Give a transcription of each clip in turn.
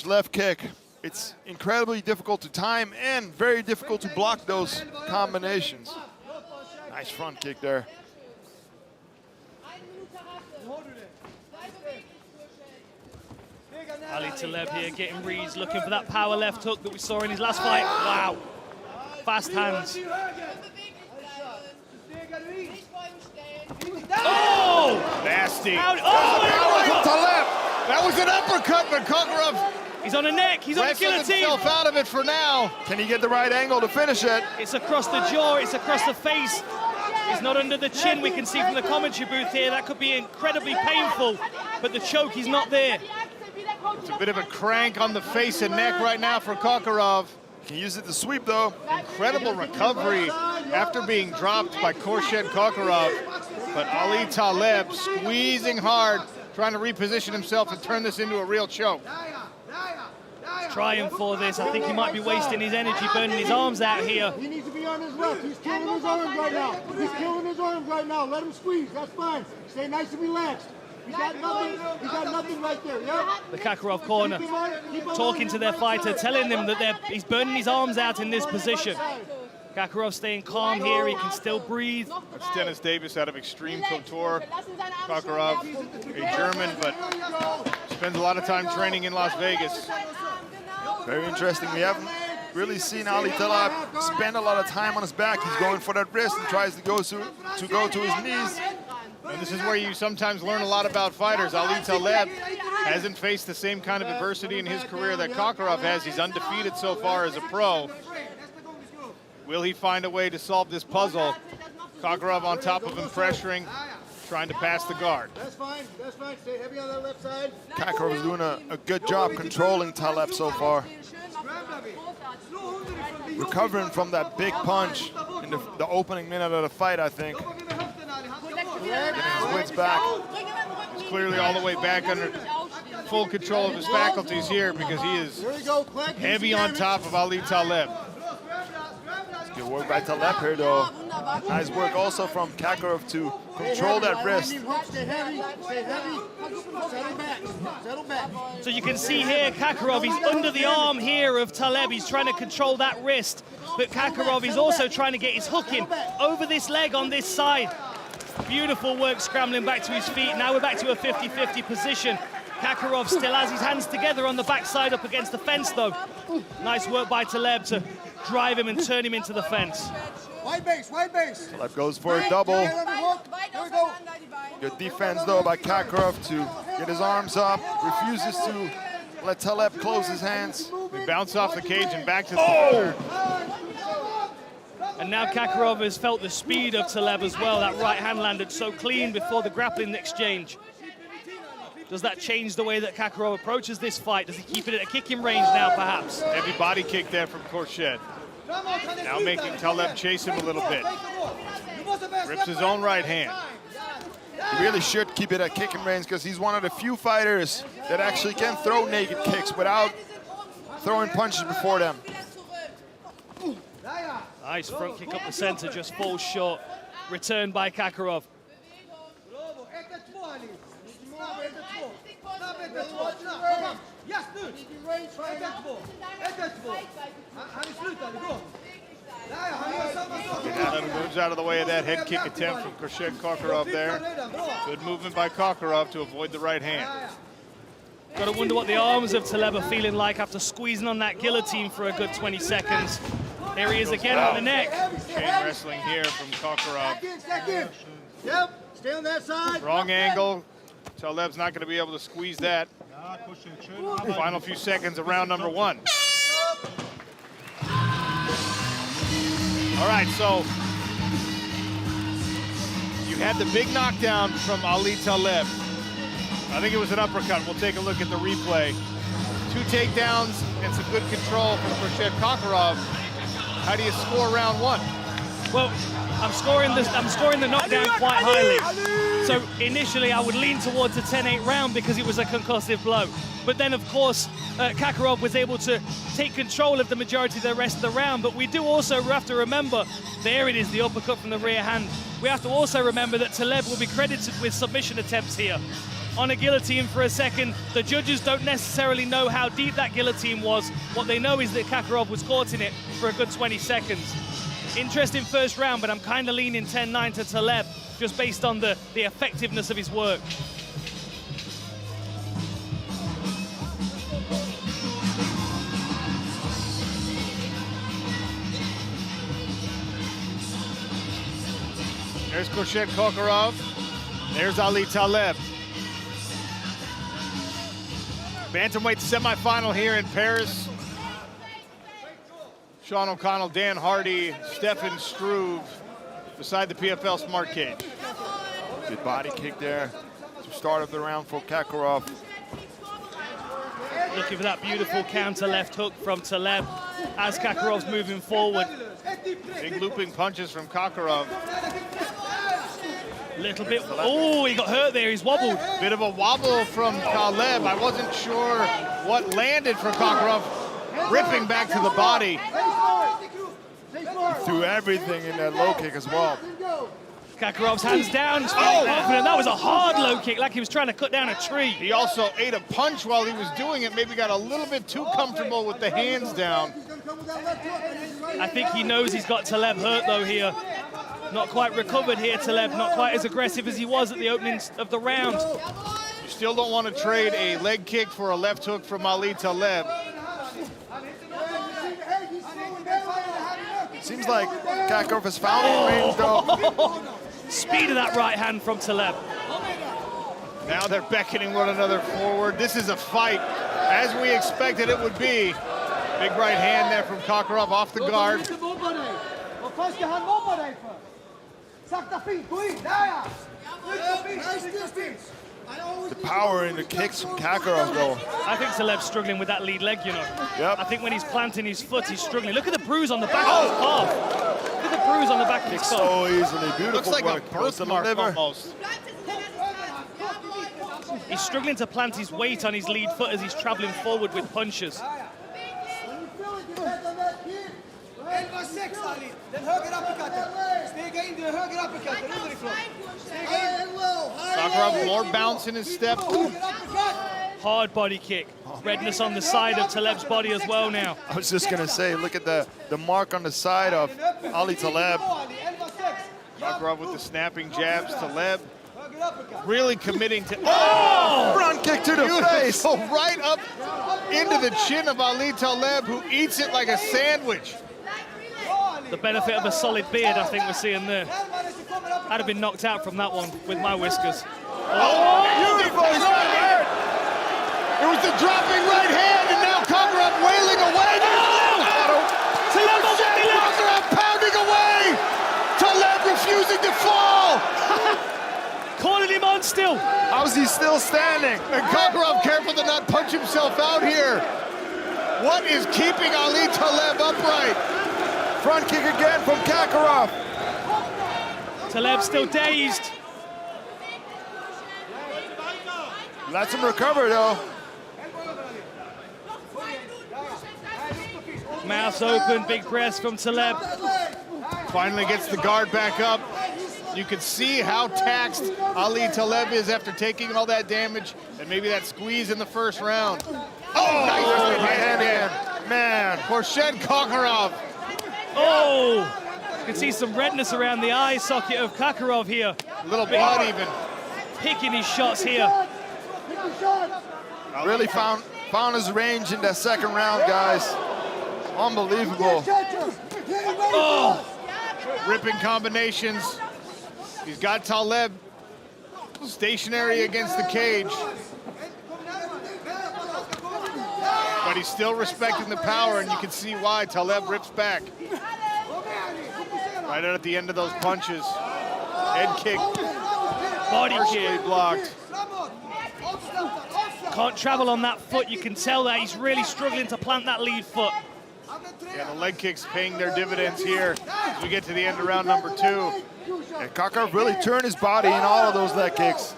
left kick. It's incredibly difficult to time and very difficult to block those combinations. Nice front kick there. Ali Taleb here getting reads, looking for that power left hook that we saw in his last fight. Wow. Fast hands. Oh! Nasty. Taleb. That was an uppercut, but Kachorov, he's on the neck. He's on the guillotine. Himself out of it for now. Can he get the right angle to finish it? It's across the jaw. It's across the face. It's not under the chin. We can see from the commentary booth here that could be incredibly painful, but the choke is not there. It's a bit of a crank on the face and neck right now for Kachorov. Can use it to sweep though. Incredible recovery after being dropped by Khurshid Kachorov. But Ali Taleb squeezing hard, trying to reposition himself and turn this into a real choke. Trying for this. I think he might be wasting his energy, burning his arms out here. He needs to be on his left. He's killing his arms right now. He's killing his arms right now. Let him squeeze. That's fine. Stay nice and relaxed. He's got nothing right there, yeah? The Kachorov corner talking to their fighter, telling them that he's burning his arms out in this position. Kachorov staying calm here, he can still breathe. That's Dennis Davis out of Extreme Couture. Kachorov, a German, but spends a lot of time training in Las Vegas. Very interesting. We haven't really seen Ali Taleb spend a lot of time on his back. He's going for that wrist and tries to go to his knees. And this is where you sometimes learn a lot about fighters. Ali Taleb hasn't faced the same kind of adversity in his career that Kachorov has. He's undefeated so far as a pro. Will he find a way to solve this puzzle? Kachorov on top of him, pressuring, trying to pass the guard. That's fine. Stay heavy on that left side. Kachorov is doing a good job controlling Taleb so far. Recovering from that big punch in the opening minute of the fight, I think. Getting his wits back. He's clearly all the way back under full control of his faculties here because he is heavy on top of Ali Taleb. Good work by Taleb here though. Nice work also from Kachorov to control that wrist. Stay heavy. Settle back. So you can see here, Kachorov, he's under the arm here of Taleb. He's trying to control that wrist. But Kachorov is also trying to get his hook in over this leg on this side. Beautiful work scrambling back to his feet. Now we're back to a 50-50 position. Kachorov still has his hands together on the backside up against the fence though. Nice work by Taleb to drive him and turn him into the fence. White base. Taleb goes for a double. Good defense though by Kachorov to get his arms up. Refuses to let Taleb close his hands. They bounce off the cage and back to the corner. And now Kachorov has felt the speed of Taleb as well. That right hand landed so clean before the grappling exchange. Does that change the way that Kachorov approaches this fight? Does he keep it at a kicking range now, perhaps? Heavy body kick there from Khurshid. Now making Taleb chase him a little bit. Rips his own right hand. He really should keep it at kicking range because he's one of the few fighters that actually can throw naked kicks without throwing punches before them. Nice front kick up the center, just falls short. Returned by Kachorov. Moves out of the way of that head kick attempt from Khurshid Kachorov there. Good movement by Kachorov to avoid the right hand. Got to wonder what the arms of Taleb are feeling like after squeezing on that guillotine for a good 20 seconds. Here he is again on the neck. Chain wrestling here from Kachorov. Yep, stay on that side. Wrong angle. Taleb's not going to be able to squeeze that. Final few seconds of round number one. All right, so you had the big knockdown from Ali Taleb. I think it was an uppercut. We'll take a look at the replay. 2 takedowns and some good control from Khurshid Kachorov. How do you score round one? Well, I'm scoring the knockdown quite highly. So initially I would lean towards a 10-8 round because it was a concussive blow. But then of course Kachorov was able to take control of the majority of the rest of the round. But we do also have to remember, there it is, the uppercut from the rear hand. We have to also remember that Taleb will be credited with submission attempts here. on a guillotine for a second. The judges don't necessarily know how deep that guillotine was. What they know is that Kachorov was caught in it for a good 20 seconds. Interesting first round, but I'm kind of leaning 10-9 to Taleb, just based on the effectiveness of his work. There's Hurshed Kahorov. There's Ali Taleb. Bantamweight semifinal here in Paris. Sean O'Connell, Dan Hardy, Stefan Struve beside the PFL Smart Cage. Good body kick there to start of the round for Kachorov. Looking for that beautiful counter left hook from Taleb as Kakorov's moving forward. Big looping punches from Kachorov. Little bit, oh, he got hurt there, he's wobbled. Bit of a wobble from Taleb. I wasn't sure what landed for Kachorov. Ripping back to the body. He threw everything in that low kick as well. Kakorov's hands down, he's feeling confident. That was a hard low kick, like he was trying to cut down a tree. He also ate a punch while he was doing it, maybe got a little bit too comfortable with the hands down. I think he knows he's got Taleb hurt though here. Not quite recovered here, Taleb, not quite as aggressive as he was at the opening of the round. You still don't want to trade a leg kick for a left hook from Ali Taleb. Seems like Kachorov has found his range though. Speed of that right hand from Taleb. Now they're beckoning one another forward. This is a fight, as we expected it would be. Big right hand there from Kachorov off the guard. The power in the kicks from Kachorov though. I think Taleb's struggling with that lead leg, you know. Yep. I think when he's planting his foot, he's struggling. Look at the bruise on the back of his calf. Look at the bruise on the back of his calf. So easily, beautiful Looks like work. a birthmark almost. He's struggling to plant his weight on his lead foot as he's traveling forward with punches. Kachorov more bounce in his step. Hard body kick. Redness on the side of Taleb's body as well now. I was just gonna say, look at the mark on the side of Ali Taleb. Kachorov with the snapping jabs. Taleb really committing to... Front kick to the face. So right up into the chin of Ali Taleb, who eats it like a sandwich. The benefit of a solid beard, I think we're seeing there. I'd have been knocked out from that one with my whiskers. Beautiful. He's not hurt. It was the dropping right hand, and now Kachorov wailing away. Kachorov pounding away. Taleb refusing to fall. Calling him on still. How's he still standing? And Kachorov careful to not punch himself out here. What is keeping Ali Taleb upright? Front kick again from Kachorov. Taleb still dazed. Lets him recover though. Mouth open, big breath from Taleb. Finally gets the guard back up. You can see how taxed Ali Taleb is after taking all that damage and maybe that squeeze in the first round. Nice right hand again. Man, Hurshed Kahorov. Oh! You can see some redness around the eye socket of Kachorov here. A little blood even. Picking his shots here. really found his range in that second round, guys. Unbelievable. Oh! Ripping combinations. He's got Taleb stationary against the cage. But he's still respecting the power, and you can see why Taleb rips back. Right at the end of those punches. Head kick. Body kick. Blocked. Can't travel on that foot. You can tell that he's really struggling to plant that lead foot. Yeah, the leg kicks paying their dividends here as we get to the end of round number 2. And Kachorov really turned his body in all of those leg kicks.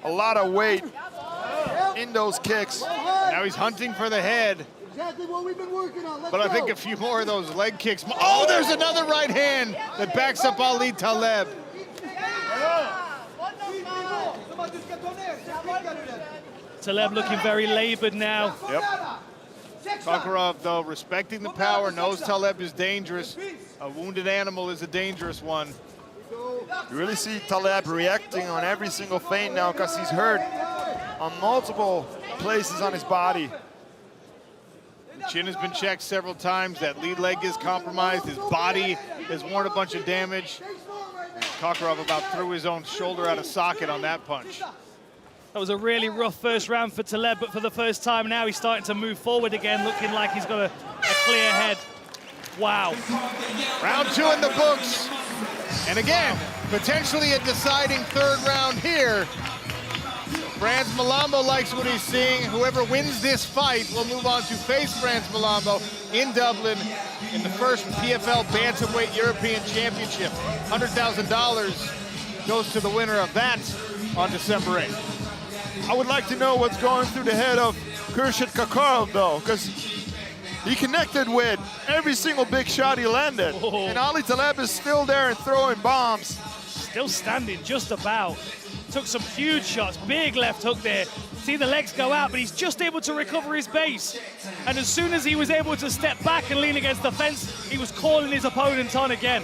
A lot of weight in those kicks. Now he's hunting for the head. Exactly what we've been working on. Let's But I go. think a few more of those leg kicks. Oh, there's another right hand that backs up Ali Taleb. Taleb looking very labored now. Yep. Kachorov, though, respecting the power, knows Taleb is dangerous. A wounded animal is a dangerous one. You really see Taleb reacting on every single feint now because he's hurt on multiple places on his body. The chin has been checked several times. That lead leg is compromised. His body has worn a bunch of damage. Kachorov about threw his own shoulder out of socket on that punch. That was a really rough first round for Taleb, but for the first time now he's starting to move forward again, looking like he's got a clear head. Wow. Round 2 in the books. And again, potentially a deciding third round here. Franz Malambo likes what he's seeing. Whoever wins this fight will move on to face Franz Malambo in Dublin in the first PFL Bantamweight European Championship. $100,000 goes to the winner of that on December 8th. I would like to know what's going through the head of Hurshid Kahorov, though, because he connected with every single big shot he landed. Oh. And Ali Taleb is still there and throwing bombs. Still standing just about. Took some huge shots, big left hook there. See the legs go out, but he's just able to recover his base. And as soon as he was able to step back and lean against the fence, he was calling his opponent on again.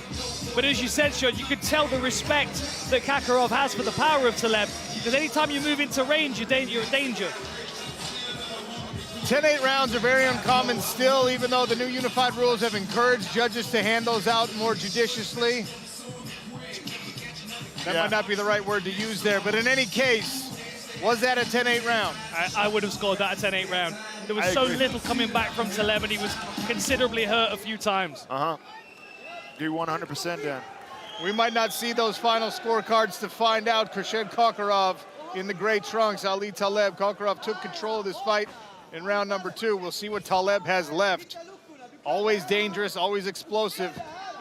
But as you said, Sean, you could tell the respect that Kachorov has for the power of Taleb, because anytime you move into range, you're in danger. 10-8 rounds are very uncommon still, even though the new unified rules have encouraged judges to hand those out more judiciously. That might not be the right word to use there, but in any case, was that a 10-8 round? I would have scored that a 10-8 round. There was so little coming back from Taleb, and he was considerably hurt a few times. Agree 100% Dan. We might not see those final scorecards to find out. Hurshid Kahorov in the gray trunks, Ali Taleb. Kachorov took control of this fight in round number 2. We'll see what Taleb has left. Always dangerous, always explosive.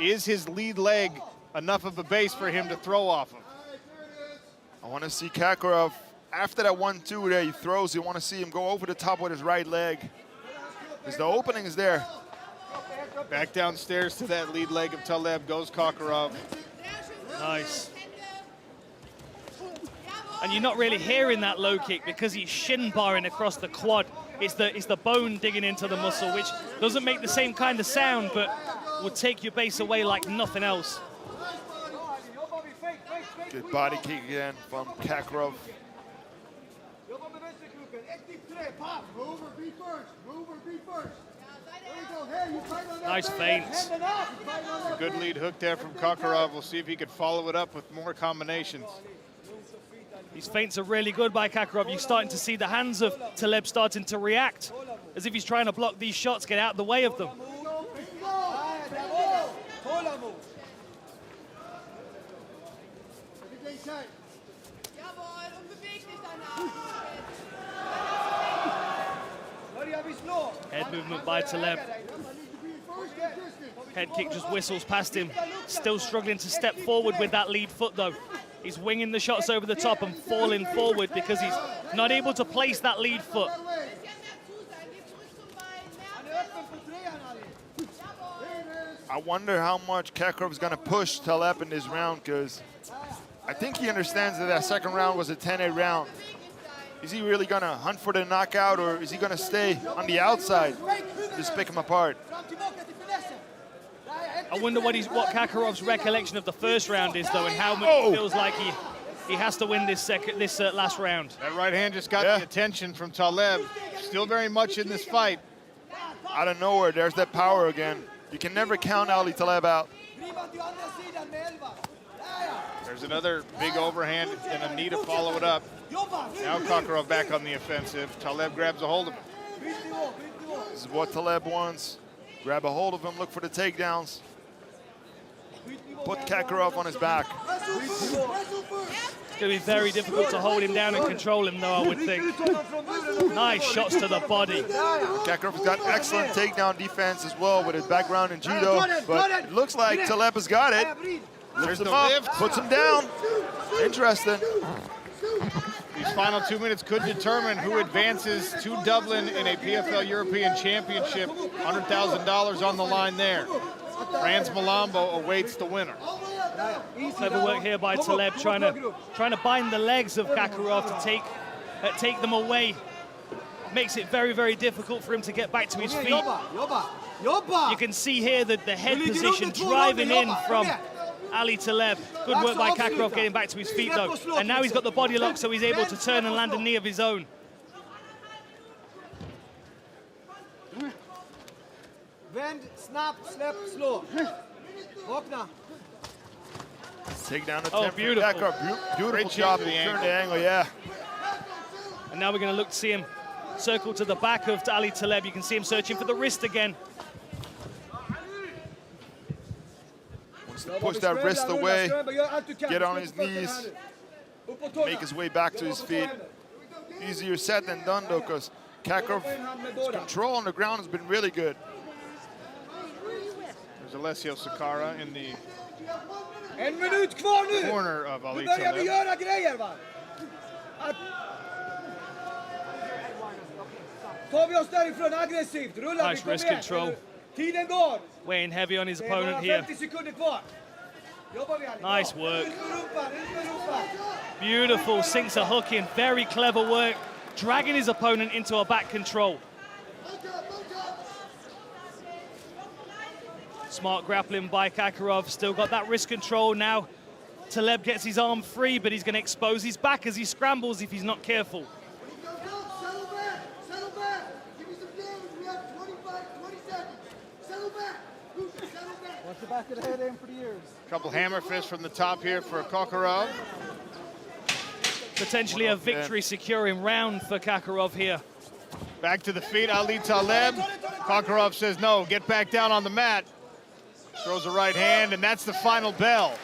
Is his lead leg enough of a base for him to throw off of? I want to see Kachorov, after that 1-2 there he throws, you want to see him go over the top with his right leg. Because the opening is there. Back downstairs to that lead leg of Taleb goes Kachorov. Nice. And you're not really hearing that low kick because he's shin barring across the quad. It's the bone digging into the muscle, which doesn't make the same kind of sound, but will take your base away like nothing else. Good body kick again from Kachorov. Nice feint. A good lead hook there from Kachorov. We'll see if he could follow it up with more combinations. These feints are really good by Kachorov. You're starting to see the hands of Taleb starting to react as if he's trying to block these shots, get out of the way of them. Head movement by Taleb. Head kick just whistles past him. Still struggling to step forward with that lead foot though. He's winging the shots over the top and falling forward because he's not able to place that lead foot. I wonder how much Kachorov is going to push Taleb in this round, because I think he understands that that second round was a 10-8 round. Is he really going to hunt for the knockout, or is he going to stay on the outside, just pick him apart? I wonder what Kakhorov's recollection of the first round is, though, and how much he feels like he has to win this last round. That right hand just got the attention from Taleb. Still very much in this fight. Out of nowhere, there's that power again. You can never count Ali Taleb out. There's another big overhand and a knee to follow it up. Now Kachorov back on the offensive. Taleb grabs a hold of him. This is what Taleb wants. Grab a hold of him, look for the takedowns. Put Kachorov on his back. It's going to be very difficult to hold him down and control him, though, I would think. Nice shots to the body. Kakhorov's got excellent takedown defense as well with his background in judo, but it looks like Taleb has got it. Lifts him up, puts him down. Interesting. These final 2 minutes could determine who advances to Dublin in a PFL European Championship. $100,000 on the line there. Franz Malambo awaits the winner. Clever work here by Taleb, trying to bind the legs of Kakhorov to take them away. Makes it very, very difficult for him to get back to his feet. You can see here that the head position driving in from Ali Taleb. Good work by Kakhorov getting back to his feet though. And now he's got the body lock, so he's able to turn and land a knee of his own. Bend, snap, slap, slow. Vakna. Take down the Oh, beautiful. Beautiful job to turn the angle, yeah. And now we're going to look to see him circle to the back of Ali Taleb. You can see him searching for the wrist again. Wants to push that wrist away, get on his knees, make his way back to his feet. Easier said than done though, because Kakhorov's control on the ground has been really good. There's Alessio Sakara in the En minut kvar nu! corner of Ali Nu börjar vi Taleb. göra grejer va? Tar vi oss därifrån aggressivt, rullar vi, Nice kom wrist igen. control. Tiden går. Weighing heavy on his Det är bara opponent here. 50 sekunder kvar. Jobbar vi Ali. Nice work. Ut med rumpan, ut med rumpan. Beautiful, sinks a hook in. Very clever work, dragging his opponent into a back control. Smart grappling by Kakhorov. Still got that wrist control now. Taleb gets his arm free, but he's going to expose his back as he scrambles if he's not careful. Settle back. Settle back. Give me some damage. We have 25, 20 seconds. Settle back. Settle back. Watch the back of the head in for the ears. Couple hammer fists from the top here for Kachorov. Potentially a victory securing round for Kakhorov here. Back to the feet, Ali Taleb. Kachorov says no, get back down on the mat. Throws a right hand, and that's the final bell.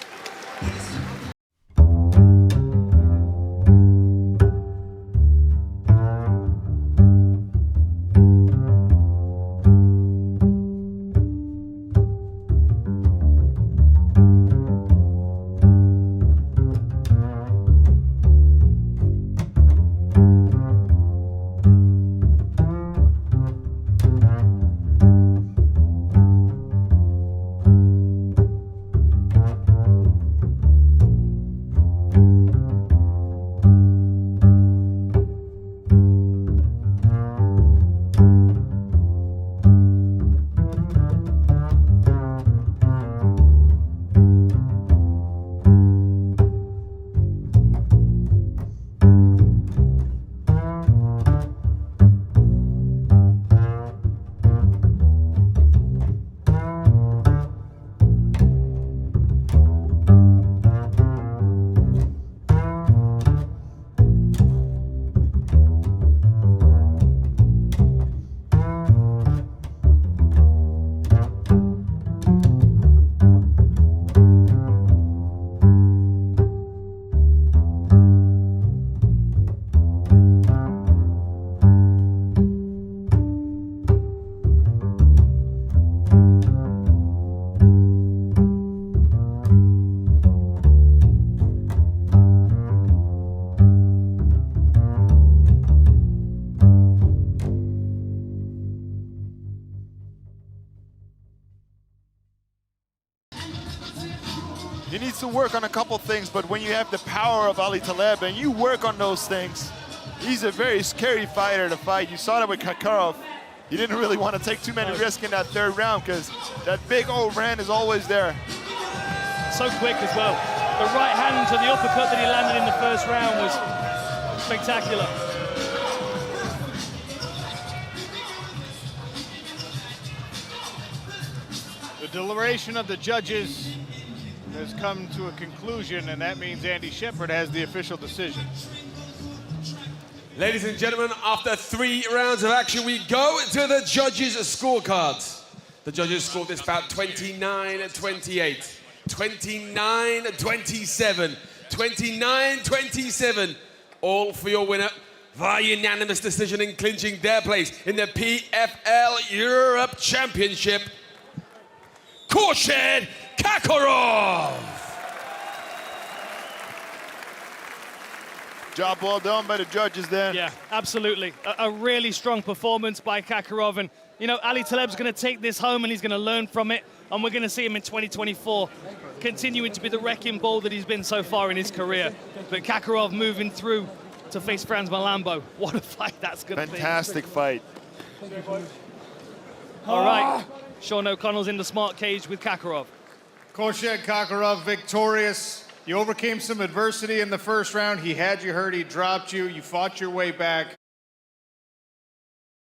He needs to work on a couple things, but when you have the power of Ali Taleb and you work on those things, he's a very scary fighter to fight. You saw that with Kakhorov. He didn't really want to take too many risks in that third round because that big overhand is always there. So quick as well. The right hand to the uppercut that he landed in the first round was spectacular. The deliberation of the judges has come to a conclusion, and that means Andy Shepherd has the official decision. Ladies and gentlemen, after 3 rounds of action, we go to the judges' scorecards. The judges scored this bout 29-28, 29-27, 29-27, all for your winner via unanimous decision in clinching their place in the PFL Europe Championship, Huršed Kahorov. Job well done by the judges then. Yeah, absolutely. A really strong performance by Kakhorov. And, you know, Ali Taleb's going to take this home and he's going to learn from it. and we're going to see him in 2024 continuing to be the wrecking ball that he's been so far in his career. But Kachorov moving through to face Franz Malambo. What a fight that's going to be. Fantastic fight. All right, Sean O'Connell's in the smart cage with Kachorov. Khurshed Kachorov victorious. You overcame some adversity in the first round. He had you hurt, he dropped you. You fought your way back.